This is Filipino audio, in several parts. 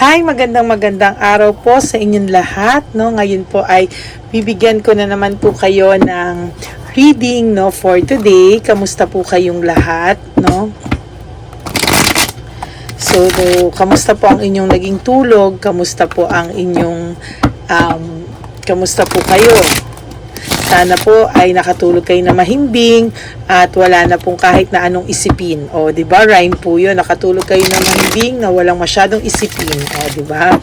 Hi, magandang araw po sa inyong lahat, no. Ngayon po ay bibigyan ko na naman po kayo ng reading, no, for today. Kamusta po kayong lahat, no? So, kamusta po ang inyong naging tulog? Kamusta po ang inyong kamusta po kayo? Sana po ay nakatulog kayo na mahimbing at wala na pong kahit na anong isipin. O, di ba? Rhyme po 'yun. Nakatulog kayo na mahimbing na walang masyadong isipin. O, di ba?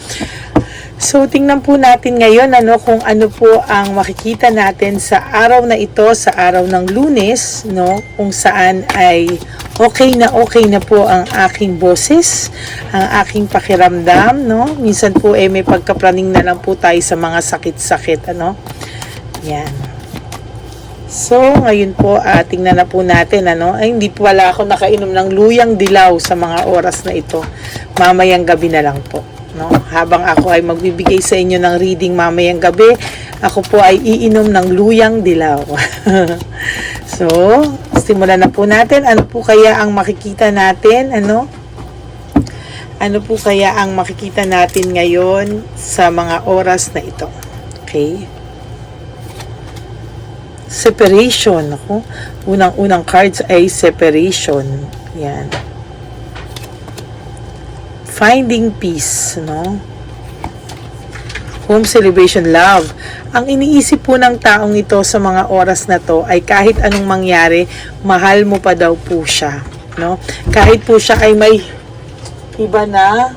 So, tingnan po natin ngayon kung ano po ang makikita natin sa araw na ito, sa araw ng Lunes, no? Kung saan ay okay na po ang aking boses, ang aking pakiramdam, no? Minsan po may pagkapraning na lang po tayo sa mga sakit-sakit, Yan. So, ngayon po, tingnan na po natin, Ay, hindi po wala ako nakainom ng luyang dilaw sa mga oras na ito. Mamayang gabi na lang po, no? Habang ako ay magbibigay sa inyo ng reading mamayang gabi, ako po ay iinom ng luyang dilaw. So, simulan na po natin. Ano po kaya ang makikita natin, Ano po kaya ang makikita natin ngayon sa mga oras na ito? Okay? Separation, ako. Unang cards ay separation. Yan. Finding peace, no? Home celebration, love. Ang iniisip po ng taong ito sa mga oras na to ay kahit anong mangyari, mahal mo pa daw po siya, no? Kahit po siya ay may iba na,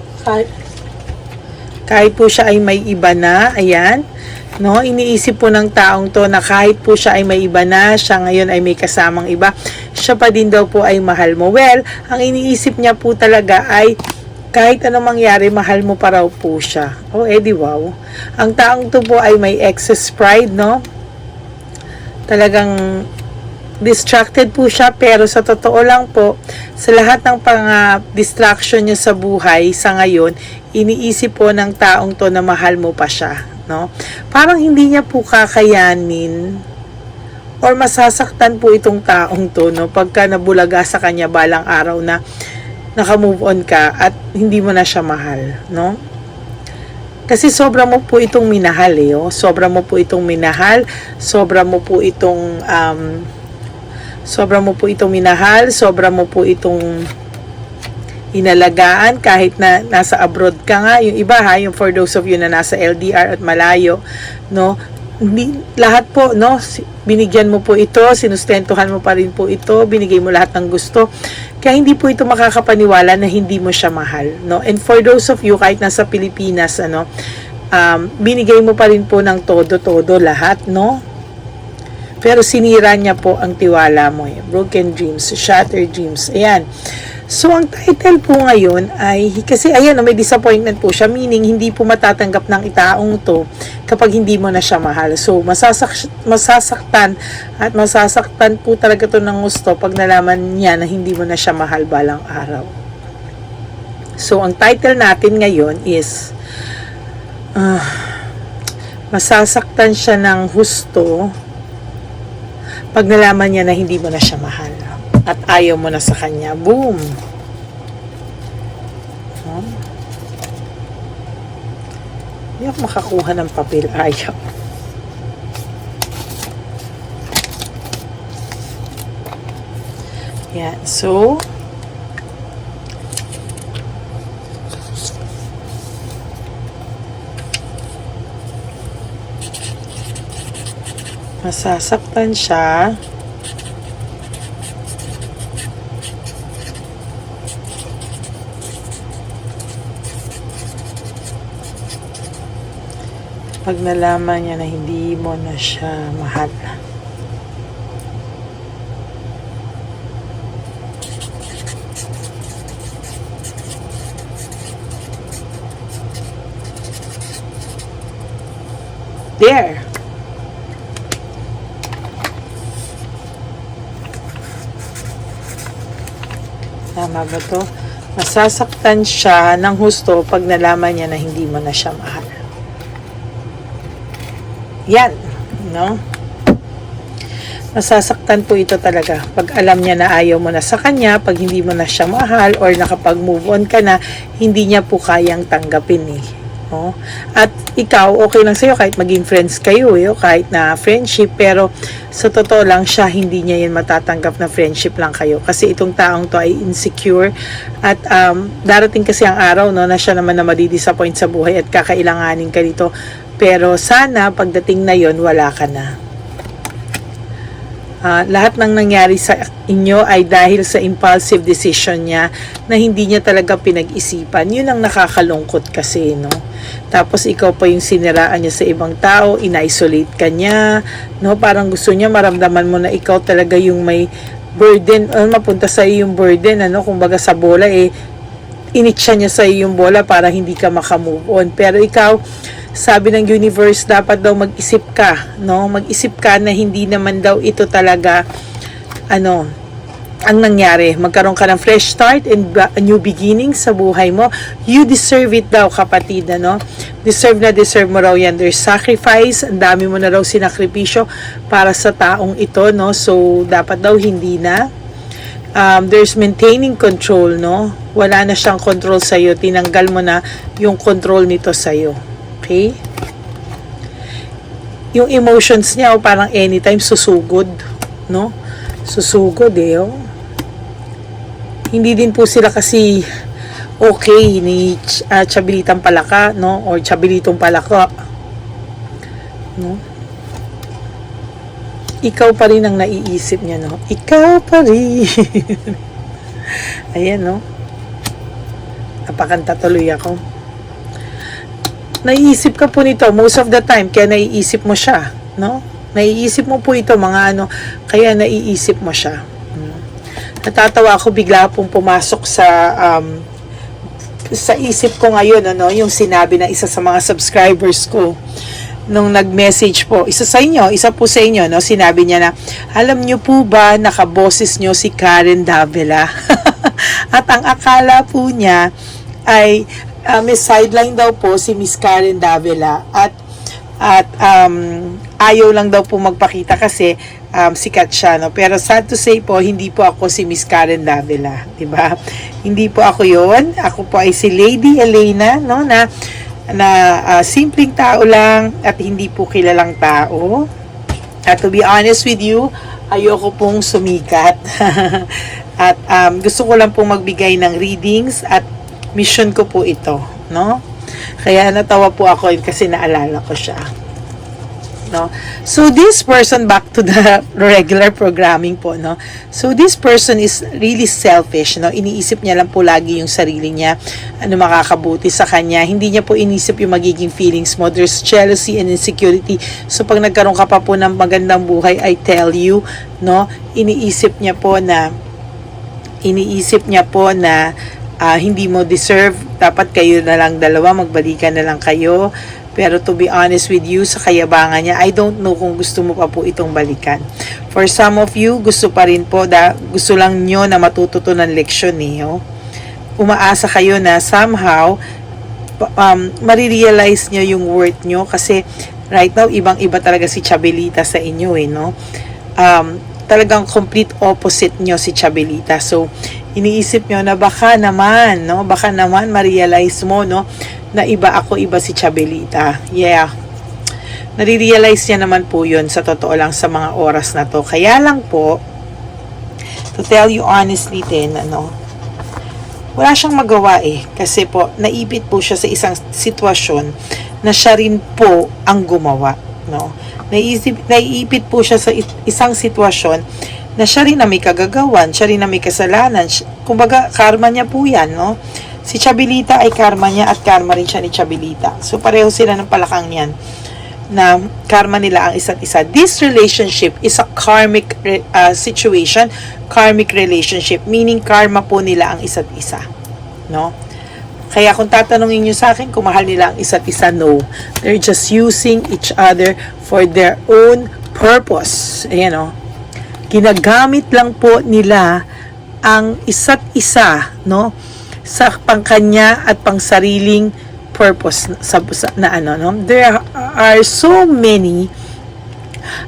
kahit po siya ay may iba na, ayan, no, iniisip po ng taong to na kahit po siya ay may iba na, siya ngayon ay may kasamang iba, siya pa din daw po ay mahal mo. Well, ang iniisip niya po talaga ay kahit anong mangyari, mahal mo pa raw po siya. Oh, edi wow. Ang taong to po ay may excess pride, no? Talagang distracted po siya, pero sa totoo lang po, sa lahat ng distraction niya sa buhay sa ngayon, iniisip po ng taong to na mahal mo pa siya, no? Parang hindi niya po kakayanin or masasaktan po itong taong to, no? Pagka nabulaga sa kanya balang araw na naka-move on ka at hindi mo na siya mahal, no? Kasi sobra mo po itong minahal, Sobra mo po itong minahal, sobra mo po itong minahal, sobra mo po itong inalagaan kahit na nasa abroad ka nga. Yung iba yung for those of you na nasa LDR at malayo, no? Hindi, lahat po, no? Binigyan mo po ito, sinustentuhan mo pa rin po ito, binigay mo lahat ng gusto. Kaya hindi po ito makakapaniwala na hindi mo siya mahal, no? And for those of you kahit nasa Pilipinas, binigay mo pa rin po ng todo lahat, no? Pero sinira niya po ang tiwala mo, broken dreams, shattered dreams. Ayan. So, ang title po ngayon ay, kasi ayan, may disappointment po siya, meaning hindi po matatanggap ng itaong to kapag hindi mo na siya mahal. So, masasaktan at masasaktan po talaga to ng gusto pag nalaman niya na hindi mo na siya mahal balang araw. So, ang title natin ngayon is, masasaktan siya ng husto pag nalaman niya na hindi mo na siya mahal at ayaw mo na sa kanya. Boom! Hindi ako makakuha ng papel. Ayaw. Yan. So, masasaktan siya pag nalaman niya na hindi mo na siya mahal. There. Tama ba to? Masasaktan siya ng husto pag nalaman niya na hindi mo na siya mahal. Yan, no? Masasaktan po ito talaga pag alam niya na ayaw mo na sa kanya, pag hindi mo na siya mahal, or nakapag-move on ka na, hindi niya po kayang tanggapin eh. Oh. At ikaw, okay lang sa'yo kahit maging friends kayo, kahit na friendship, pero sa totoo lang siya, hindi niya yan matatanggap na friendship lang kayo. Kasi itong taong to ay insecure at darating kasi ang araw no, na siya naman na madidisappoint sa buhay at kakailanganin ka dito. Pero sana pagdating na yon wala ka na. Lahat ng nangyari sa inyo ay dahil sa impulsive decision niya na hindi niya talaga pinag-isipan. Yun ang nakakalungkot kasi, no? Tapos ikaw pa yung siniraan niya sa ibang tao, in-isolate ka niya, no? Parang gusto niya maramdaman mo na ikaw talaga yung may burden, mapunta sa iyo yung burden, ano? Kumbaga sa bola, initsa niya sa iyo yung bola para hindi ka makamove on. Pero ikaw, sabi ng universe, dapat daw mag-isip ka, no? Mag-isip ka na hindi naman daw ito talaga, ang nangyari. Magkaroon ka ng fresh start and a new beginning sa buhay mo. You deserve it daw, kapatid, ano? Deserve mo raw yan. There's sacrifice, ang dami mo na raw sinakripisyo para sa taong ito, no? So, dapat daw hindi na. There's maintaining control, no? Wala na siyang control sa'yo. Tinanggal mo na yung control nito sa'yo. Okay? Yung emotions niya, parang anytime susugod, no? Susugod, Hindi din po sila kasi okay ni Chabilitang Palaka, no? Or Chabilitong Palaka, no? Ikaw pa rin ang naiisip niya, no? Ikaw pa rin. Ayan, no? Napakanta tuloy ako. Naiisip ka po nito most of the time, kaya naiisip mo siya, no? Naiisip mo po ito, kaya naiisip mo siya. Natatawa ako, bigla pong pumasok sa isip ko ngayon, yung sinabi ng isa sa mga subscribers ko nung nag-message po, isa po sa inyo, no? Sinabi niya na, alam niyo po ba, nakaboses niyo si Karen Davila? At ang akala po niya ay may sideline daw po si Miss Karen Davila at ayaw lang daw po magpakita kasi sikat siya, no? Pero sad to say po, hindi po ako si Miss Karen Davila, diba? Hindi po ako yon. Ako po ay si Lady Elena, no? Na simpleng tao lang at hindi po kilalang tao. At to be honest with you, ayoko pong sumikat. At gusto ko lang pong magbigay ng readings at mission ko po ito, no? Kaya natawa po ako kasi naalala ko siya, no? So this person, back to the regular programming po, no? So this person is really selfish, no? Iniisip niya lang po lagi yung sarili niya, ano makakabuti sa kanya. Hindi niya po inisip yung magiging feelings mo. There's jealousy and insecurity. So pag nagkaroon ka pa po ng magandang buhay, I tell you, no? Iniisip niya po na hindi mo deserve, dapat kayo na lang dalawa, magbalikan na lang kayo. Pero to be honest with you, sa kayabangan niya, I don't know kung gusto mo pa po itong balikan. For some of you, gusto pa rin po, gusto lang nyo na matututo ng leksyon Umaasa kayo na somehow, marirealize nyo yung worth nyo kasi right now, ibang-iba talaga si Chabilita sa inyo, no? Talagang complete opposite nyo si Chabilita. So, iniisip nyo na baka naman ma-realize mo, no, na iba ako, iba si Chabilita. Yeah. Nare-realize niya naman po yun sa totoo lang sa mga oras na to. Kaya lang po, to tell you honestly din, wala siyang magawa kasi po, naipit po siya sa isang sitwasyon na siya rin po ang gumawa, no? Naiipit po siya sa isang sitwasyon na siya rin na may kagagawan, siya rin na may kasalanan. Kumbaga, karma niya po yan, no? Si Chabilita ay karma niya at karma rin siya ni Chabilita. So, pareho sila ng palakang yan na karma nila ang isa't isa. This relationship is a karmic situation, karmic relationship, meaning karma po nila ang isa't isa, no? Kaya kung tatanungin nyo sa akin kung mahal nila ang isa't isa, no. They're just using each other for their own purpose. Ayan, no? Ginagamit lang po nila ang isa't isa, no, sa pangkanya at pangsariling purpose no? There are so many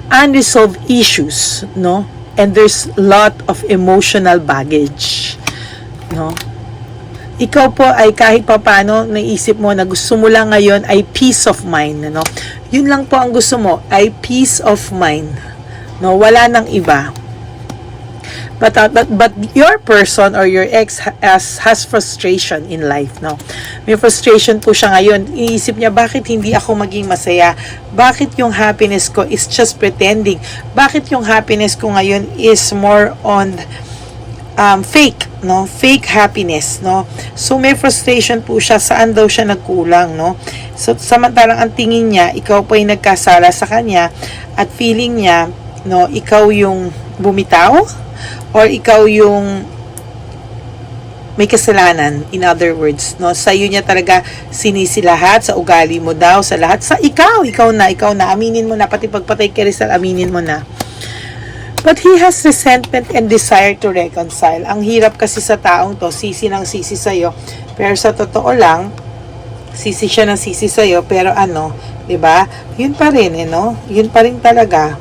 unresolved issues, no? And there's lot of emotional baggage, no? Ikaw po ay kahit papano naisip mo na gusto mo lang ngayon ay peace of mind, no? Yun lang po ang gusto mo, ay peace of mind, no? Wala nang iba. But your person or your ex has frustration in life, no? May frustration po siya ngayon. Iniisip niya, bakit hindi ako maging masaya? Bakit yung happiness ko is just pretending? Bakit yung happiness ko ngayon is more on fake, no? Fake happiness, no? So may frustration po siya, saan daw siya nagkulang, no? So samantalang ang tingin niya, ikaw po ay nagkasala sa kanya at feeling niya, no, ikaw yung bumitaw or ikaw yung may kasalanan, in other words, no? Sa iyo niya talaga sinisi lahat, sa ugali mo daw, sa lahat, sa ikaw na, aminin mo na, pati pagpatay kay Rizal, aminin mo na. But he has resentment and desire to reconcile. Ang hirap kasi sa taong to, sisi ng sisi sa'yo, pero sa totoo lang, sisi siya ng sisi sa'yo, pero ano, 'di ba? Yun pa rin, no? Yun pa rin talaga.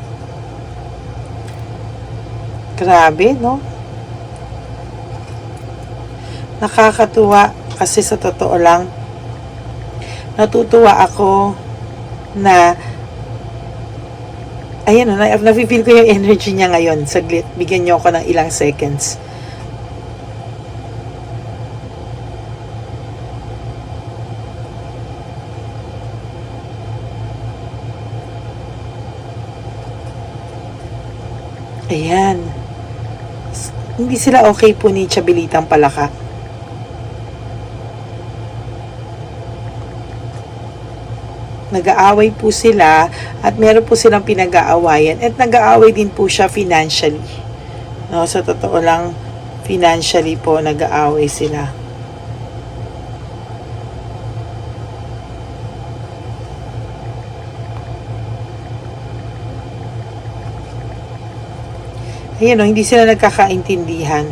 Grabe, no? Nakakatuwa kasi sa totoo lang, natutuwa ako na ayan na, na-feel ko yung energy niya ngayon. Saglit, bigyan niyo ako ng ilang seconds. Ayan. Hindi sila okay po ni Chabilitang Palaka. Nag-aaway po sila at meron po silang pinag-aawayan at nag-aaway din po siya financially. No, sa totoo lang, financially po nag-aaway sila. Ayan o, hindi sila nagkakaintindihan.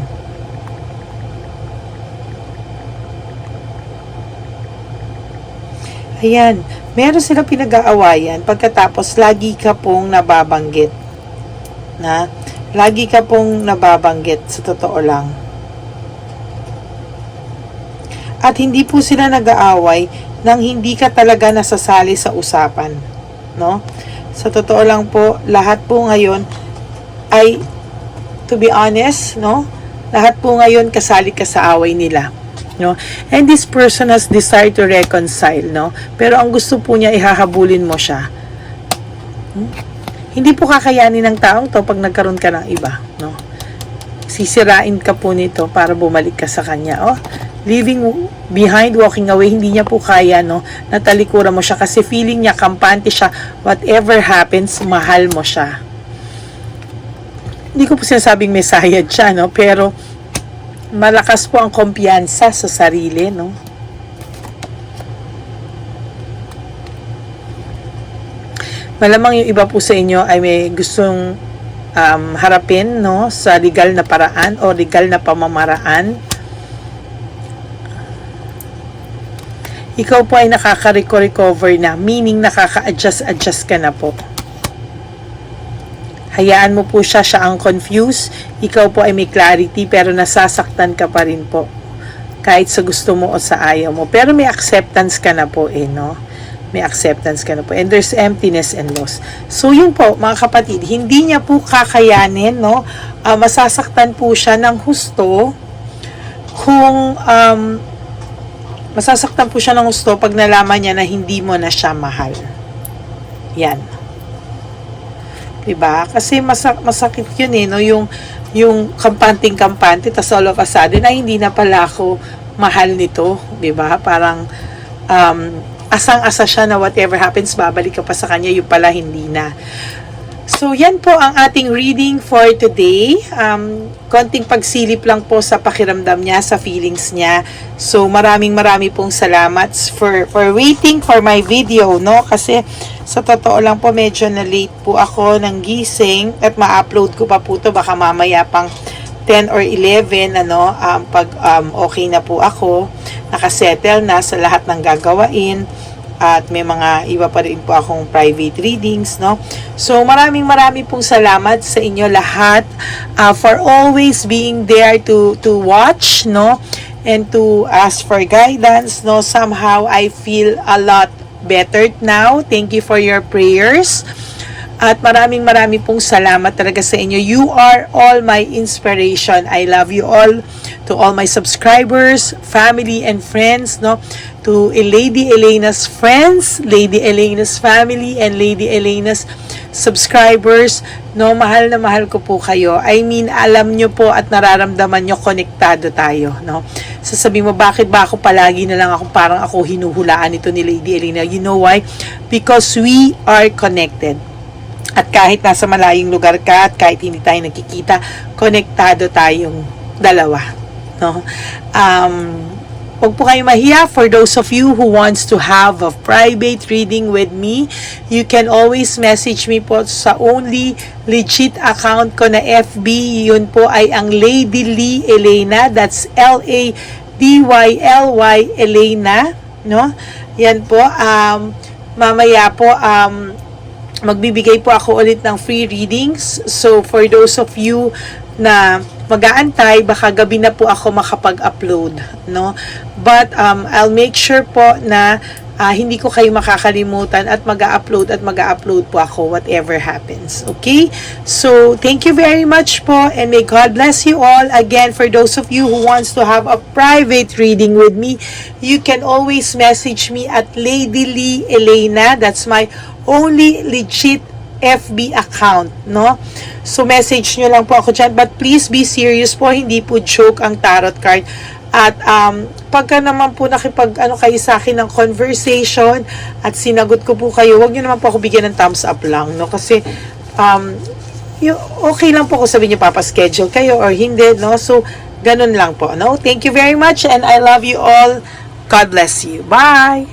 Ayan, meron silang pinag-aawayan pagkatapos lagi ka pong nababanggit. Na? Lagi ka pong nababanggit sa totoo lang. At hindi po sila nag-aaway nang hindi ka talaga nasasali sa usapan. No? Sa totoo lang po, lahat po ngayon ay, to be honest, no? Lahat po ngayon kasali ka sa away nila. No? And this person has desire to reconcile, no? Pero ang gusto po niya, ihahabulin mo siya. Hindi po kakayanin ng taong to pag nagkaroon ka ng iba, no? Sisirain ka po nito para bumalik ka sa kanya. Oh, leaving behind, walking away, hindi niya po kaya, no? Natalikuran mo siya kasi feeling niya, kampante siya. Whatever happens, mahal mo siya. Hindi ko po sinasabing may sayad siya, no? Pero malakas po ang kumpiyansa sa sarili, no? Malamang yung iba po sa inyo ay may gustong harapin, no? Sa legal na paraan o legal na pamamaraan. Ikaw po ay nakaka-recover na, meaning nakaka-adjust ka na po. Hayaan mo po siya ang confused. Ikaw po ay may clarity pero nasasaktan ka pa rin po. Kahit sa gusto mo o sa ayaw mo. Pero may acceptance ka na po no? May acceptance ka na po. And there's emptiness and loss. So yun po mga kapatid, hindi niya po kakayanin, no? Masasaktan po siya ng husto kung masasaktan po siya ng husto pag nalaman niya na hindi mo na siya mahal. Yan. Diba? Kasi masakit yun no? Yung kampante tas all of a sudden ay hindi na pala ako mahal nito, diba? Parang asang-asa siya na whatever happens babalik ka pa sa kanya, yung pala hindi na. So yan po ang ating reading for today. Konting pagsilip lang po sa pakiramdam niya, sa feelings niya. So marami pong salamat for waiting for my video, no? Kasi sa totoo lang po, medyo na late po ako ng gising at ma-upload ko pa po to baka mamaya pang 10 or 11, pag okay na po ako, nakasettle na sa lahat ng gagawain, at may mga iba pa rin po akong private readings, no? So maraming pong salamat sa inyo lahat for always being there to watch, no? And to ask for guidance, no? Somehow I feel a lot better now. Thank you for your prayers. At maraming pong salamat talaga sa inyo. You are all my inspiration. I love you all. To all my subscribers, family, and friends, no? To Lady Elena's friends, Lady Elena's family, and Lady Elena's subscribers, no? Mahal na mahal ko po kayo. I mean, alam nyo po at nararamdaman nyo, konektado tayo, no? Sasabihin mo, bakit ba ako palagi na lang ako, parang ako hinuhulaan ito ni Lady Elena? You know why? Because we are connected. At kahit nasa malayong lugar ka at kahit hindi tayo nakikita, konektado tayong dalawa, no? Huwag po kayo mahiya. For those of you who wants to have a private reading with me, you can always message me po sa only legit account ko na FB. Yun po ay ang Lady Lee Elena. That's LADYLY Elena, no? Yan po. Mamaya po, magbibigay po ako ulit ng free readings. So, for those of you na mag-aantay, baka gabi na po ako makapag-upload, no? But, I'll make sure po na hindi ko kayo makakalimutan at mag-upload po ako whatever happens. Okay? So, thank you very much po and may God bless you all. Again, for those of you who wants to have a private reading with me, you can always message me at Lady Lee Elena. That's my only legit FB account, no? So, message nyo lang po ako dyan. But please be serious po. Hindi po joke ang tarot card. At pagka naman po kayo sa akin ng conversation at sinagot ko po kayo, wag nyo naman po ako bigyan ng thumbs up lang, no? Kasi okay lang po kung sabihin nyo papaschedule kayo or hindi, no? So, ganun lang po, no? Thank you very much and I love you all. God bless you. Bye!